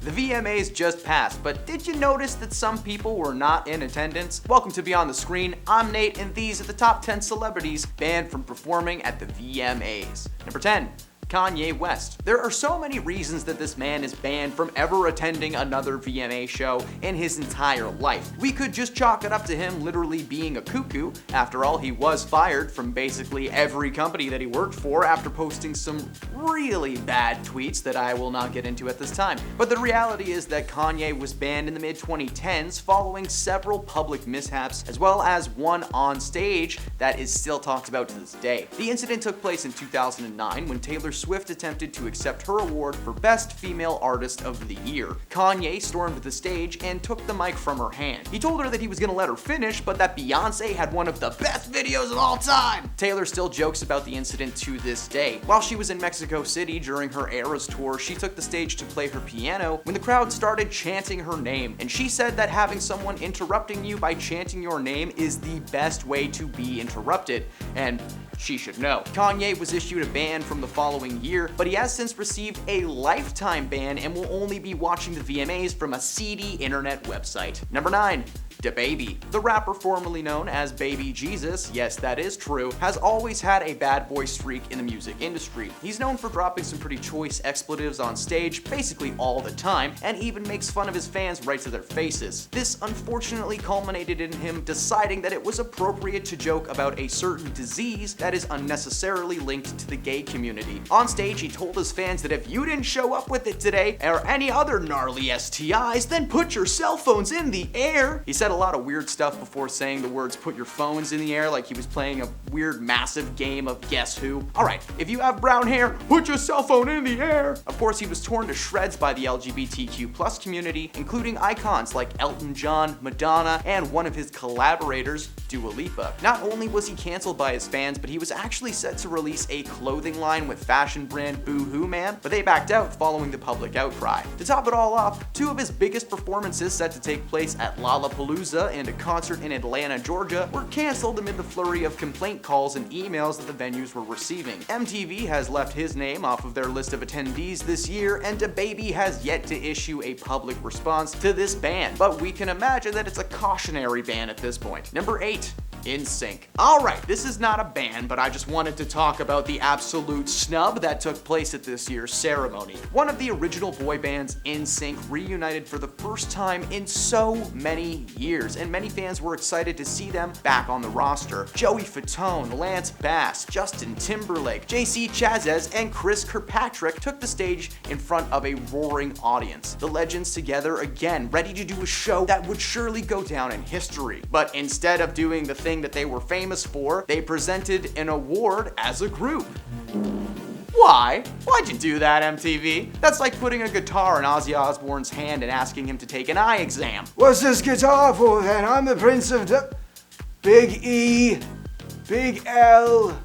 The VMAs just passed, but did you notice that some people were not in attendance? Welcome to Beyond the Screen. I'm Nate, and these are the top 10 celebrities banned from performing at the VMAs. Number 10. Kanye West. There are so many reasons that this man is banned from ever attending another VMA show in his entire life. We could just chalk it up to him literally being a cuckoo. After all, he was fired from basically every company that he worked for after posting some really bad tweets that I will not get into at this time. But the reality is that Kanye was banned in the mid-2010s following several public mishaps, as well as one on stage that is still talked about to this day. The incident took place in 2009 when Taylor Swift attempted to accept her award for Best Female Artist of the Year. Kanye stormed the stage and took the mic from her hand. He told her that he was gonna let her finish, but that Beyonce had one of the best videos of all time. Taylor still jokes about the incident to this day. While she was in Mexico City during her Eras tour, she took the stage to play her piano when the crowd started chanting her name, and she said that having someone interrupting you by chanting your name is the best way to be interrupted, and she should know. Kanye was issued a ban from the following year, but he has since received a lifetime ban and will only be watching the VMAs from a seedy internet website. Number 9. DaBaby. The rapper formerly known as Baby Jesus, yes that is true, has always had a bad boy streak in the music industry. He's known for dropping some pretty choice expletives on stage basically all the time, and even makes fun of his fans right to their faces. This unfortunately culminated in him deciding that it was appropriate to joke about a certain disease that is unnecessarily linked to the gay community. On stage, he told his fans that if you didn't show up with it today, or any other gnarly STIs, then put your cell phones in the air. He said a lot of weird stuff before saying the words put your phones in the air, like he was playing a weird massive game of Guess Who. Alright, if you have brown hair, put your cell phone in the air. Of course, he was torn to shreds by the LGBTQ+ community, including icons like Elton John, Madonna, and one of his collaborators, Dua Lipa. Not only was he canceled by his fans, but he was actually set to release a clothing line with fashion brand Boohoo Man, but they backed out following the public outcry. To top it all off, two of his biggest performances set to take place at Lollapalooza and a concert in Atlanta, Georgia, were canceled amid the flurry of complaint calls and emails that the venues were receiving. MTV has left his name off of their list of attendees this year, and DaBaby has yet to issue a public response to this ban, but we can imagine that it's a cautionary ban at this point. Number 8. NSYNC. Alright, this is not a ban, but I just wanted to talk about the absolute snub that took place at this year's ceremony. One of the original boy bands, NSYNC, reunited for the first time in so many years, and many fans were excited to see them back on the roster. Joey Fatone, Lance Bass, Justin Timberlake, JC Chazes, and Chris Kirkpatrick took the stage in front of a roaring audience. The legends together again, ready to do a show that would surely go down in history. But instead of doing the thing that they were famous for, they presented an award as a group. Why? Why'd you do that, MTV? That's like putting a guitar in Ozzy Osbourne's hand and asking him to take an eye exam. What's this guitar for then? I'm the Prince of Big E, Big L.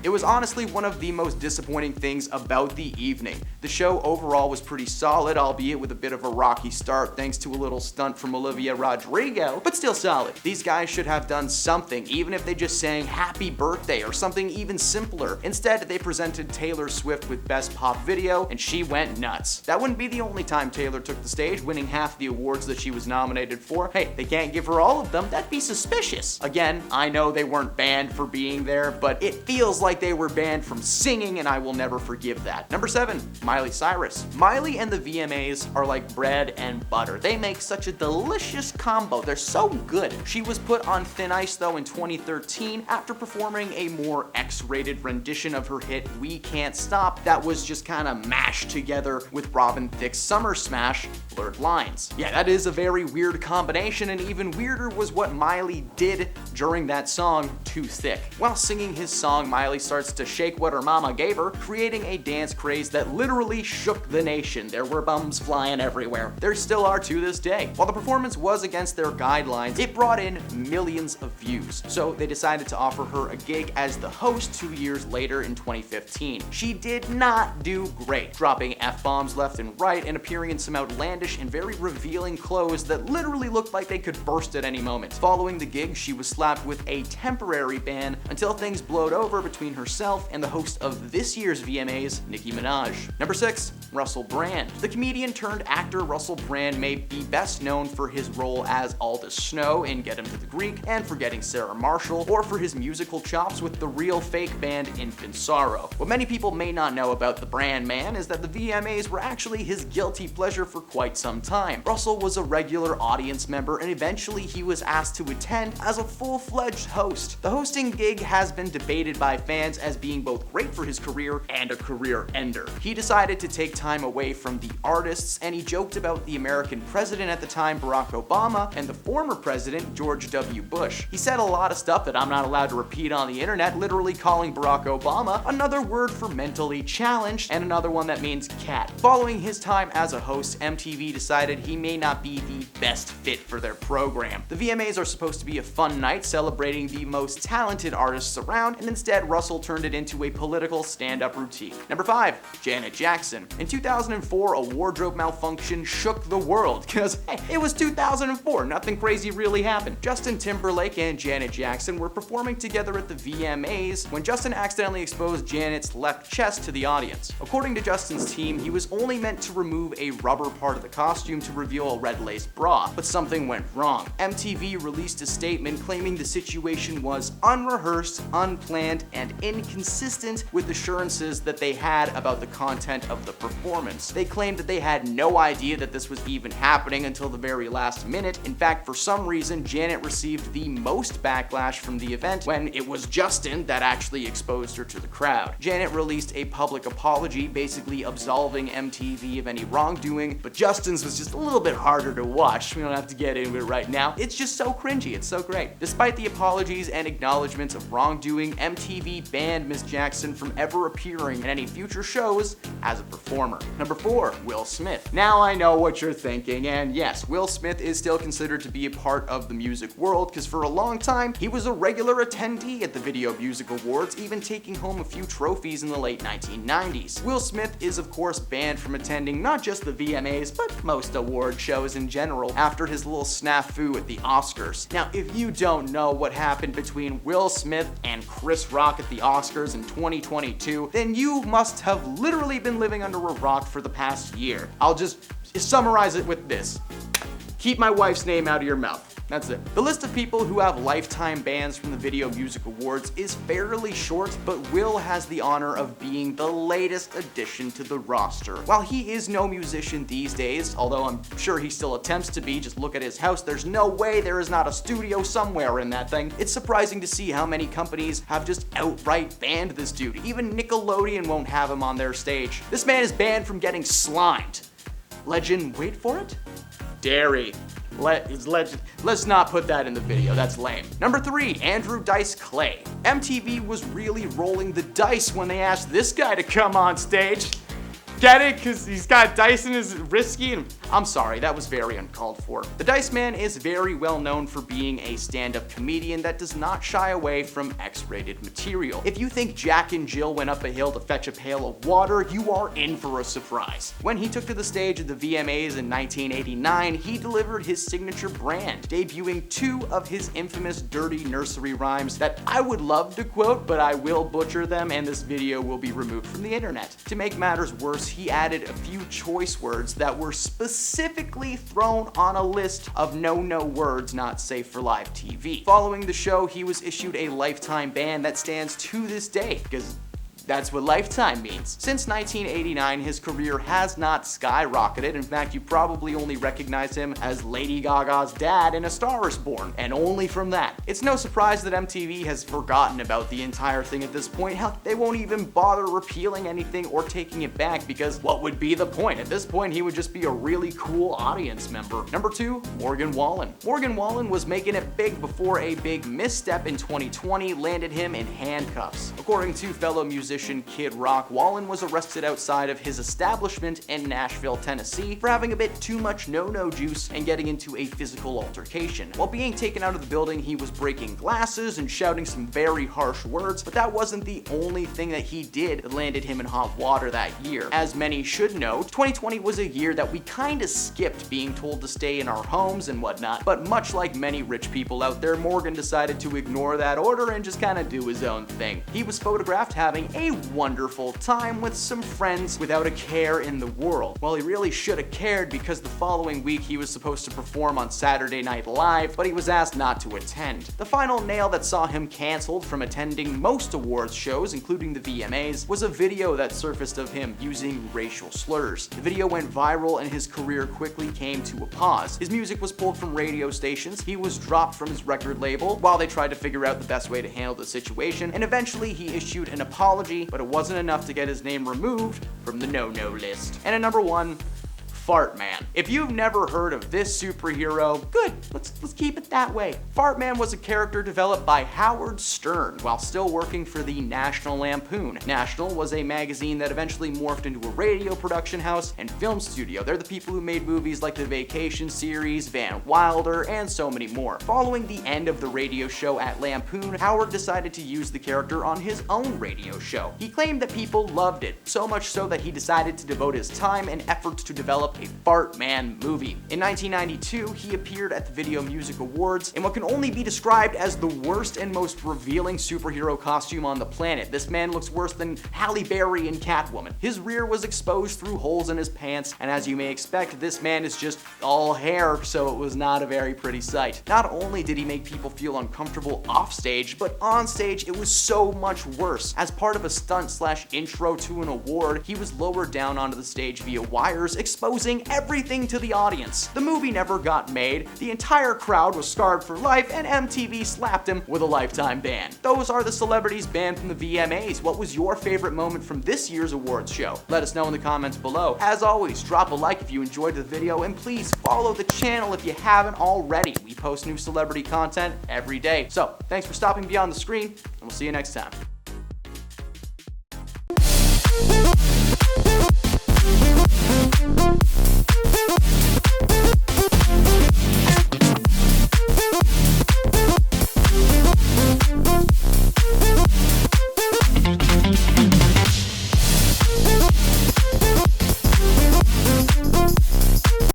It was honestly one of the most disappointing things about the evening. The show overall was pretty solid, albeit with a bit of a rocky start thanks to a little stunt from Olivia Rodrigo, but still solid. These guys should have done something, even if they just sang happy birthday or something even simpler. Instead, they presented Taylor Swift with Best Pop Video, and she went nuts. That wouldn't be the only time Taylor took the stage, winning half the awards that she was nominated for. Hey, they can't give her all of them, that'd be suspicious. Again, I know they weren't banned for being there, but it feels like they were banned from singing, and I will never forgive that. Number 7, Miley Cyrus. Miley and the VMAs are like bread and butter. They make such a delicious combo. They're so good. She was put on thin ice though in 2013 after performing a more X-rated rendition of her hit We Can't Stop that was just kind of mashed together with Robin Thicke's summer smash, Blurred Lines. Yeah, that is a very weird combination, and even weirder was what Miley did during that song, Too Thick. While singing his song, Miley starts to shake what her mama gave her, creating a dance craze that literally shook the nation. There were bums flying everywhere. There still are to this day. While the performance was against their guidelines, it brought in millions of views. So they decided to offer her a gig as the host 2 years later in 2015. She did not do great, dropping F-bombs left and right and appearing in some outlandish and very revealing clothes that literally looked like they could burst at any moment. Following the gig, she was slapped with a temporary ban until things blowed over between between herself and the host of this year's VMAs, Nicki Minaj. Number 6, Russel Brand. The comedian turned actor Russel Brand may be best known for his role as Aldous Snow in Get Him to the Greek and Forgetting Sarah Marshall, or for his musical chops with the real fake band Infant Sorrow. What many people may not know about the Brand Man is that the VMAs were actually his guilty pleasure for quite some time. Russell was a regular audience member, and eventually he was asked to attend as a full-fledged host. The hosting gig has been debated by fans as being both great for his career and a career ender. He decided to take time away from the artists, and he joked about the American president at the time, Barack Obama, and the former president, George W. Bush. He said a lot of stuff that I'm not allowed to repeat on the internet, literally calling Barack Obama another word for mentally challenged, and another one that means cat. Following his time as a host, MTV decided he may not be the best fit for their program. The VMAs are supposed to be a fun night celebrating the most talented artists around, and instead Russell turned it into a political stand-up routine. Number 5, Janet Jackson. In 2004, a wardrobe malfunction shook the world, because hey, it was 2004, nothing crazy really happened. Justin Timberlake and Janet Jackson were performing together at the VMAs when Justin accidentally exposed Janet's left chest to the audience. According to Justin's team, he was only meant to remove a rubber part of the costume to reveal a red lace bra, but something went wrong. MTV released a statement claiming the situation was unrehearsed, unplanned, and inconsistent with assurances that they had about the content of the performance. They claimed that they had no idea that this was even happening until the very last minute. In fact, for some reason, Janet received the most backlash from the event when it was Justin that actually exposed her to the crowd. Janet released a public apology, basically absolving MTV of any wrongdoing, but Justin's was just a little bit harder to watch. We don't have to get into it right now. It's just so cringy, it's so great. Despite the apologies and acknowledgments of wrongdoing, MTV banned Miss Jackson from ever appearing in any future shows as a performer. Number 4, Will Smith. Now I know what you're thinking, and yes, Will Smith is still considered to be a part of the music world, because for a long time, he was a regular attendee at the Video Music Awards, even taking home a few trophies in the late 1990s. Will Smith is of course banned from attending not just the VMAs, but most award shows in general after his little snafu at the Oscars. Now, if you don't know what happened between Will Smith and Chris Rock at the Oscars in 2022, then you must have literally been living under a rock for the past year. I'll just summarize it with this. Keep my wife's name out of your mouth. That's it. The list of people who have lifetime bans from the Video Music Awards is fairly short, but Will has the honor of being the latest addition to the roster. While he is no musician these days, although I'm sure he still attempts to be, just look at his house, there's no way there is not a studio somewhere in that thing. It's surprising to see how many companies have just outright banned this dude. Even Nickelodeon won't have him on their stage. This man is banned from getting slimed. Legend, wait for it? Dairy. Let's not put that in the video, that's lame. Number 3, Andrew Dice Clay. MTV was really rolling the dice when they asked this guy to come on stage. Get it? Because he's got dice in his risky, and I'm sorry, that was very uncalled for. The Dice Man is very well known for being a stand-up comedian that does not shy away from X-rated material. If you think Jack and Jill went up a hill to fetch a pail of water, you are in for a surprise. When he took to the stage at the VMAs in 1989, he delivered his signature brand, debuting 2 of his infamous dirty nursery rhymes that I would love to quote, but I will butcher them, and this video will be removed from the internet. To make matters worse, he added a few choice words that were specifically thrown on a list of no words not safe for live TV. Following the show, he was issued a lifetime ban that stands to this day, because that's what lifetime means. Since 1989, his career has not skyrocketed. In fact, you probably only recognize him as Lady Gaga's dad in A Star Is Born, and only from that. It's no surprise that MTV has forgotten about the entire thing at this point. Hell, they won't even bother repealing anything or taking it back, because what would be the point? At this point, he would just be a really cool audience member. Number 2, Morgan Wallen. Morgan Wallen was making it big before a big misstep in 2020 landed him in handcuffs. According to fellow musician musician Kid Rock, Wallen was arrested outside of his establishment in Nashville, Tennessee for having a bit too much no-no juice and getting into a physical altercation. While being taken out of the building, he was breaking glasses and shouting some very harsh words, but that wasn't the only thing that he did that landed him in hot water that year. As many should know, 2020 was a year that we kinda skipped being told to stay in our homes and whatnot, but much like many rich people out there, Morgan decided to ignore that order and just kinda do his own thing. He was photographed having a wonderful time with some friends without a care in the world. Well, he really should have cared, because the following week he was supposed to perform on Saturday Night Live, but he was asked not to attend. The final nail that saw him canceled from attending most awards shows, including the VMAs, was a video that surfaced of him using racial slurs. The video went viral and his career quickly came to a pause. His music was pulled from radio stations, he was dropped from his record label while they tried to figure out the best way to handle the situation, and eventually he issued an apology, but it wasn't enough to get his name removed from the no-no list. And at number 1, Fartman. If you've never heard of this superhero, good, let's keep it that way. Fartman was a character developed by Howard Stern while still working for the National Lampoon. National was a magazine that eventually morphed into a radio production house and film studio. They're the people who made movies like the Vacation series, Van Wilder, and so many more. Following the end of the radio show at Lampoon, Howard decided to use the character on his own radio show. He claimed that people loved it, so much so that he decided to devote his time and efforts to develop a Fartman movie. In 1992, he appeared at the Video Music Awards in what can only be described as the worst and most revealing superhero costume on the planet. This man looks worse than Halle Berry in Catwoman. His rear was exposed through holes in his pants, and as you may expect, this man is just all hair, so it was not a very pretty sight. Not only did he make people feel uncomfortable off stage, but on stage it was so much worse. As part of a stunt/intro to an award, he was lowered down onto the stage via wires, exposing everything to the audience. The movie never got made, the entire crowd was scarred for life, and MTV slapped him with a lifetime ban. Those are the celebrities banned from the VMAs. What was your favorite moment from this year's awards show? Let us know in the comments below. As always, drop a like if you enjoyed the video, and please follow the channel if you haven't already. We post new celebrity content every day. So, thanks for stopping beyond the screen, and we'll see you next time.